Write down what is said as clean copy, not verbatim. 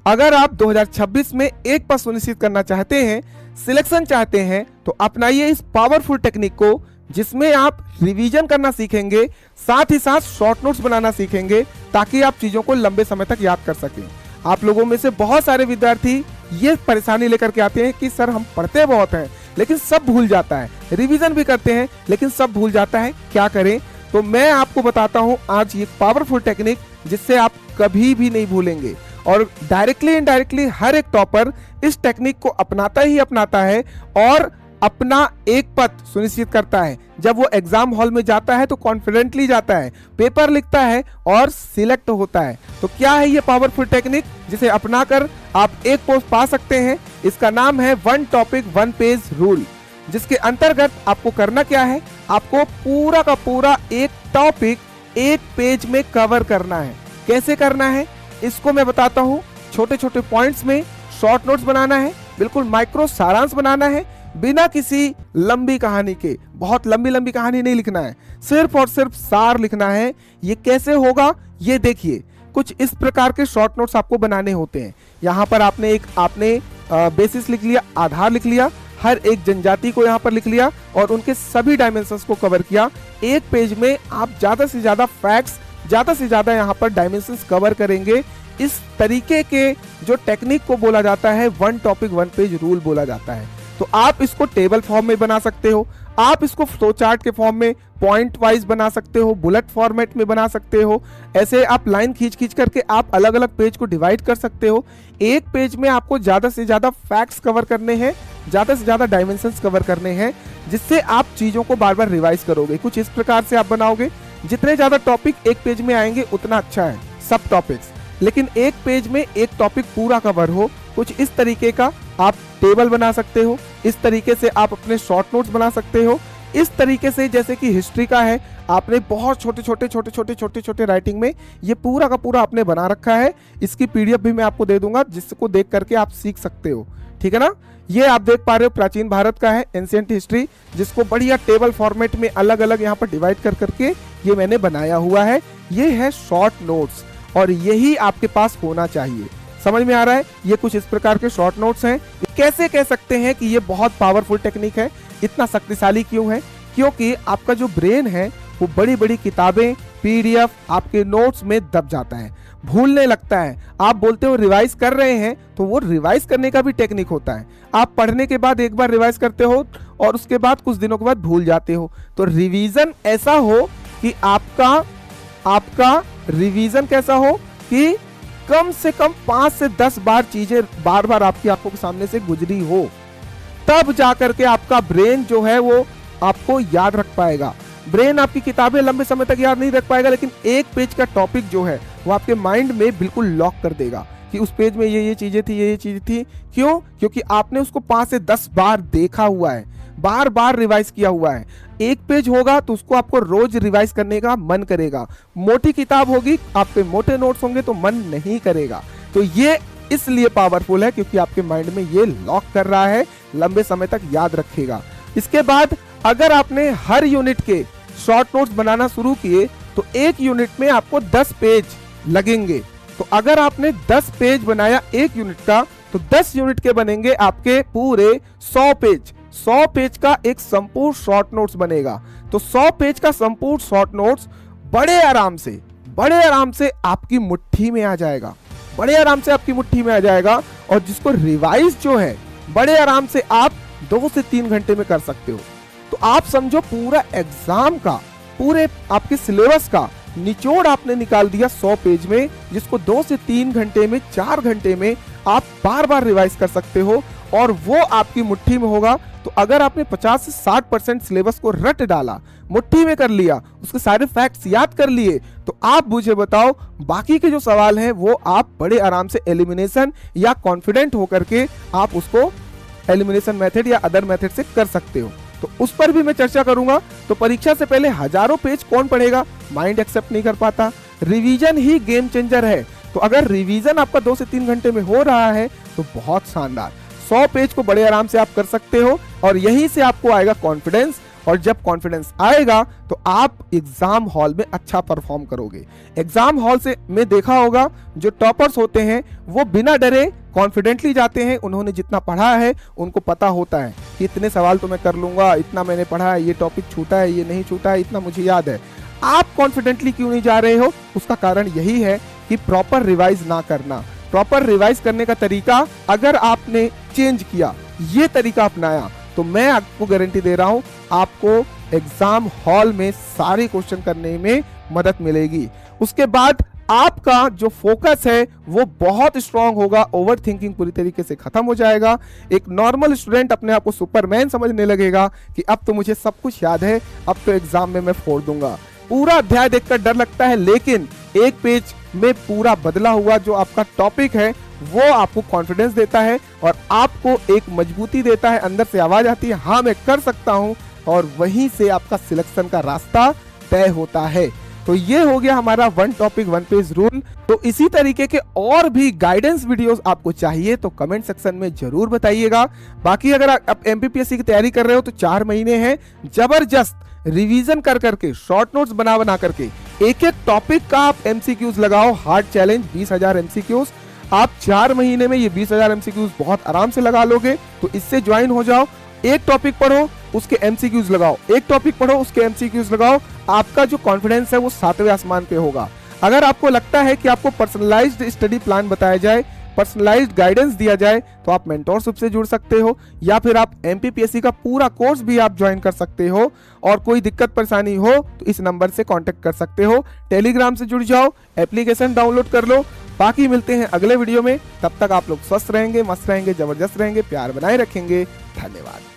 अगर आप 2026 में एक पास सुनिश्चित करना चाहते हैं, सिलेक्शन चाहते हैं, तो अपनाइए इस पावरफुल टेक्निक को, जिसमें आप रिवीजन करना सीखेंगे, साथ ही साथ शॉर्ट नोट्स बनाना सीखेंगे, ताकि आप चीजों को लंबे समय तक याद कर सकें। आप लोगों में से बहुत सारे विद्यार्थी ये परेशानी लेकर के आते हैं कि सर हम पढ़ते बहुत हैं लेकिन सब भूल जाता है, रिवीजन भी करते हैं लेकिन सब भूल जाता है, क्या करें? तो मैं आपको बताता हूं आज ये पावरफुल टेक्निक, जिससे आप कभी भी नहीं भूलेंगे। और डायरेक्टली इनडायरेक्टली हर एक टॉपर इस टेक्निक को अपनाता ही अपनाता है और अपना एक पद सुनिश्चित करता है। जब वो एग्जाम हॉल में जाता है तो कॉन्फिडेंटली जाता है, पेपर लिखता है और सिलेक्ट होता है। तो क्या है ये पावरफुल टेक्निक, जिसे अपनाकर आप एक पोस्ट पा सकते हैं? इसका नाम है one topic one page rule, जिसके अंतर्गत आपको करना क्या है, आपको पूरा का पूरा एक टॉपिक एक पेज में कवर करना है। कैसे करना है इसको मैं बताता हूँ। छोटे छोटे पॉइंट्स में शॉर्ट नोट्स बनाना है, बिल्कुल माइक्रो सारांश बनाना है, बिना किसी लंबी कहानी के। बहुत लंबी लंबी कहानी नहीं लिखना है, सिर्फ और सिर्फ सार लिखना है। ये कैसे होगा ये देखिए। कुछ इस प्रकार के शॉर्ट नोट्स आपको बनाने होते हैं। यहाँ पर आपने बेसिस लिख लिया, आधार लिख लिया, हर एक जनजाति को यहाँ पर लिख लिया और उनके सभी डायमेंशंस को कवर किया। एक पेज में आप ज्यादा से ज्यादा फैक्ट्स, ज्यादा से ज्यादा यहाँ पर डायमेंशंस कवर करेंगे। इस तरीके के जो टेक्निक को बोला जाता है one topic one page rule बोला जाता है। तो आप इसको टेबल फॉर्म में बना सकते हो, आप इसको फ्लो चार्ट के फॉर्म में पॉइंट वाइज बना सकते हो, बुलेट फॉर्मेट में बना सकते हो। ऐसे आप लाइन खींच करके आप अलग अलग पेज को डिवाइड कर सकते हो। एक पेज में आपको ज्यादा से ज्यादा फैक्ट्स कवर करने हैं, ज्यादा से ज्यादा डायमेंशंस कवर करने हैं, जिससे आप चीजों को बार बार रिवाइज करोगे। कुछ इस प्रकार से आप बनाओगे। जितने ज्यादा टॉपिक एक पेज में आएंगे उतना अच्छा है, सब टॉपिक्स, लेकिन एक पेज में एक टॉपिक पूरा कवर हो। कुछ इस तरीके का आप टेबल बना सकते हो, इस तरीके से आप अपने शॉर्ट नोट्स बना सकते हो। इस तरीके से जैसे कि हिस्ट्री का है, आपने बहुत छोटे छोटे राइटिंग में ये पूरा का पूरा आपने बना रखा है। इसकी पीडीएफ भी मैं आपको दे दूंगा, जिसको देख करके आप सीख सकते हो, ठीक है ना। ये आप देख पा रहे हो प्राचीन भारत का है, एंशिएंट हिस्ट्री, जिसको बढ़िया टेबल फॉर्मेट में अलग अलग यहाँ पर डिवाइड कर करके ये मैंने बनाया हुआ है। ये है शॉर्ट नोट्स और यही आपके पास होना चाहिए। समझ में आ रहा है? ये कुछ इस प्रकार के शॉर्ट नोट्स हैं। कैसे कह सकते हैं कि ये बहुत पावरफुल टेक्निक है? इतना शक्तिशाली क्यों है? क्योंकि आपका जो ब्रेन है वो बड़ी बड़ी किताबें, पीडीएफ आपके नोट्स में दब जाता है, भूलने लगता है। आप बोलते हो रिवाइज कर रहे हैं, तो वो रिवाइज करने का भी टेक्निक होता है। आप पढ़ने के बाद एक बार रिवाइज करते हो और उसके बाद कुछ दिनों के बाद भूल जाते हो। तो रिवीजन ऐसा हो कि आपका रिवीजन कैसा हो कि कम से कम 5 से 10 बार चीजें बार बार आपकी आंखों के सामने से गुजरी हो, तब जाकर के आपका ब्रेन जो है वो आपको याद रख पाएगा। ब्रेन आपकी किताबें लंबे समय तक याद नहीं रख पाएगा, लेकिन एक पेज का टॉपिक जो है वो आपके माइंड में बिल्कुल लॉक कर देगा कि उस पेज में ये चीजें थी, ये चीजें थी। क्यों? क्योंकि आपने उसको 5 से 10 बार देखा हुआ है, बार बार रिवाइज किया हुआ है। एक पेज होगा तो उसको आपको रोज रिवाइज करने का मन करेगा। मोटी किताब होगी, आपके मोटे नोट्स होंगे तो मन नहीं करेगा। तो ये इसलिए पावरफुल है क्योंकि आपके माइंड में ये लॉक कर रहा है, लंबे समय तक याद रखेगा। इसके बाद अगर आपने हर यूनिट के शॉर्ट नोट्स बनाना शुरू किए तो एक यूनिट में आपको 10 पेज लगेंगे। तो अगर आपने 10 पेज बनाया एक यूनिट का, तो 10 यूनिट के बनेंगे आपके पूरे 100 पेज। 100 पेज का एक संपूर्ण शॉर्ट नोट्स बनेगा। तो 100 पेज का संपूर्ण शॉर्ट नोट्स बड़े आराम से आपकी मुट्ठी में आ जाएगा, बड़े आराम से आपकी मुट्ठी में आ जाएगा। और जिसको रिवाइज जो है बड़े आराम से आप 2 से 3 घंटे में कर सकते हो। तो आप समझो पूरा एग्जाम का, पूरे आपके सिलेबस का निचोड़ आपने निकाल दिया 100 पेज में, जिसको 2 से 3 घंटे में, 4 घंटे में आप बार बार रिवाइज कर सकते हो और वो आपकी मुट्ठी में होगा। तो अगर आपने 50 से 60% सिलेबस को रट डाला, मुट्ठी में कर लिया, उसके सारे फैक्ट्स याद कर लिए, तो आप मुझे बताओ बाकी के जो सवाल हैं वो आप बड़े आराम से एलिमिनेशन या कॉन्फिडेंट होकर के आप उसको एलिमिनेशन मेथड या अदर मेथड से कर सकते हो। तो उस पर भी मैं चर्चा करूंगा। तो परीक्षा से पहले हजारों पेज कौन पढ़ेगा? माइंड एक्सेप्ट नहीं कर पाता। रिवीजन ही गेम चेंजर है। तो अगर रिवीजन आपका 2 से 3 घंटे में हो रहा है तो बहुत शानदार, 100 पेज को बड़े आराम से आप कर सकते हो और यहीं से आपको आएगा कॉन्फिडेंस और जब कॉन्फिडेंस आएगा तो आप एग्जाम हॉल में अच्छा परफॉर्म करोगे। एग्जाम हॉल से में देखा होगा जो टॉपर्स होते हैं वो बिना डरे कॉन्फिडेंटली जाते हैं। उन्होंने जितना पढ़ा है उनको पता होता है कि इतने सवाल तो मैं कर लूंगा, इतना मैंने पढ़ा है, ये टॉपिक छूटा है, ये नहीं छूटा है, इतना मुझे याद है। आप कॉन्फिडेंटली क्यों नहीं जा रहे हो? उसका कारण यही है कि प्रॉपर रिवाइज ना करना। प्रॉपर रिवाइज करने का तरीका अगर आपने चेंज किया, ये तरीका अपनाया, तो मैं आपको गारंटी दे रहा हूं आपको एग्जाम हॉल में सारे क्वेश्चन करने में मदद मिलेगी। उसके बाद आपका जो फोकस है वो बहुत स्ट्रांग होगा, ओवर थिंकिंग पूरी तरीके से खत्म हो जाएगा। एक नॉर्मल स्टूडेंट अपने आप को सुपरमैन समझने लगेगा कि अब तो मुझे सब कुछ याद है, अब तो एग्जाम में मैं फोड़ दूंगा। पूरा अध्याय देखकर डर लगता है, लेकिन एक पेज में पूरा बदला हुआ जो आपका टॉपिक है वो आपको कॉन्फिडेंस देता है और आपको एक मजबूती देता है। अंदर से आवाज आती है, हाँ मैं कर सकता हूं, और वहीं से आपका सिलेक्शन का रास्ता तय होता है। तो ये हो गया हमारा one topic one page rule. तो इसी तरीके के और भी गाइडेंस वीडियोस आपको चाहिए तो कमेंट सेक्शन में जरूर बताइएगा। बाकी अगर आप एमपीपीएससी की तैयारी कर रहे हो तो 4 महीने हैं जबरदस्त रिवीजन कर करके, शॉर्ट नोट्स बना बना करके एक एक टॉपिक का आप एमसीक्यूज लगाओ। हार्ड चैलेंज 20,000 एमसीक्यूज, आप 4 महीने में ये 20,000 एमसीक्यूज बहुत आराम से लगा लोगे। तो इससे ज्वाइन हो जाओ। एक टॉपिक पढ़ो, उसके एमसीक्यूज लगाओ, एक टॉपिक पढ़ो, उसके एमसीक्यूज लगाओ। आपका जो कॉन्फिडेंस है वो 7वें आसमान पे होगा। अगर आपको लगता है कि आपको पर्सनलाइज्ड स्टडी प्लान बताया जाए, पर्सनलाइज्ड गाइडेंस दिया जाए, तो आप मेंटोरशिप से जुड़ सकते हो, या फिर आप एमपीपीएससी का पूरा कोर्स भी आप ज्वाइन कर सकते हो। और कोई दिक्कत परेशानी हो तो इस नंबर से कांटेक्ट कर सकते हो। टेलीग्राम से जुड़ जाओ, एप्लीकेशन डाउनलोड कर लो। बाकी मिलते हैं अगले वीडियो में, तब तक आप लोग स्वस्थ रहेंगे, मस्त रहेंगे, जबरदस्त रहेंगे, प्यार बनाए रखेंगे। धन्यवाद।